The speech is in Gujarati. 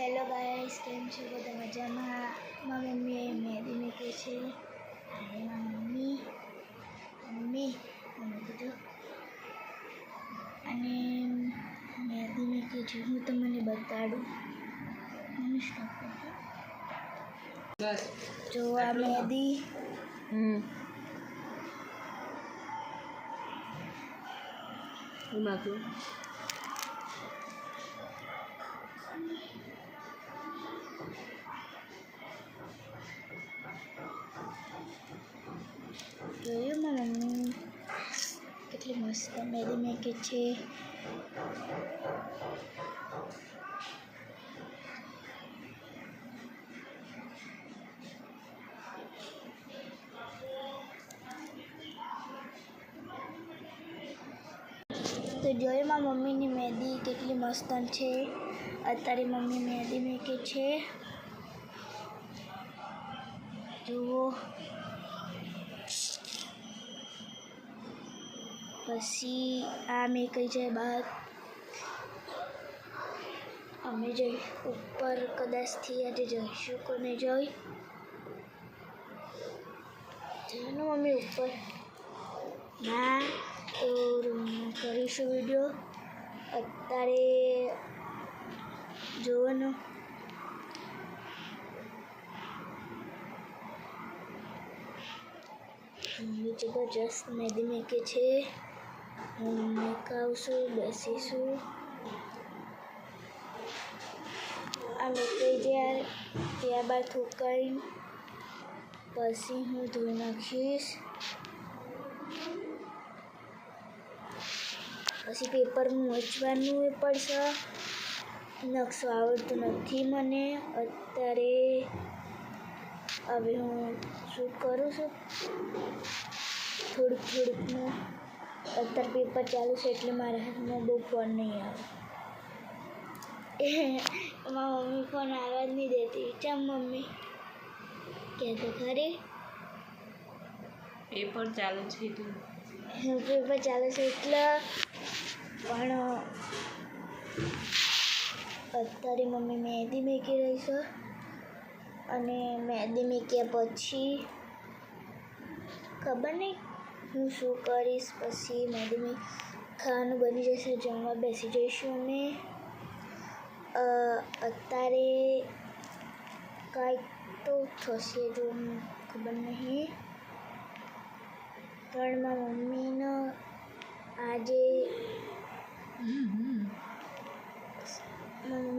हेलो गाइस, केम छो બધા મજામાં? મારી મમ્મીએ મહેંદી મૂકી છે. અને મારી મમ્મી અને કીધું અને મહેંદી મૂકી છે. હું તમને બતાડું. જો આ મહેંદી જોયું મારી મમ્મી કેટલી મસ્ત મહેંદી મૂકી છે. તો જોયું મારી મમ્મીની મહેંદી કેટલી મસ્ત છે. અત્યારે મમ્મી મહેંદી મૂકી છે. જુઓ પછી આ મૂકી છે બહાર. અમે જઈ ઉપર કદાચથી આજે જઈશું કોને જોઈ ચાલો મમ્મી ઉપર ના તો રૂમમાં કરીશું વિડીયો. અત્યારે જોવાનું જબરજસ્ત મહેંદી મૂકી છે. હું મેકાવશું, બેસીશું. આ મૂકી જાય ત્યારબાદ થૂકાઈ પછી હું ધોઈ નાખીશ. પછી પેપર મૂંઝવાનું પડશે. નકશો આવડતો નથી મને અત્યારે. હવે હું શું કરું છું થોડુંકનું અત્યારે પેપર ચાલુ છે એટલે મારા હાથમાં બહુ ફોન નહીં આવે. મારી મમ્મી ફોન આવવા જ નહીં દેતી. ચમ મમ્મી કહેતો ખરી પેપર ચાલુ છે તું પેપર ચાલુ છે એટલે. પણ અત્યારે મમ્મી મહેંદી મૂકી રહી છે અને મહેંદી મૂક્યા પછી ખબર નહીં હું શું કરીશ. પછી મહેંદી ખાવાનું બની જશે, જમવા બેસી જઈશું અમે. અત્યારે કાંઈક તો થશે જો ખબર નહીં. પણ મારી મમ્મીને આજે મારી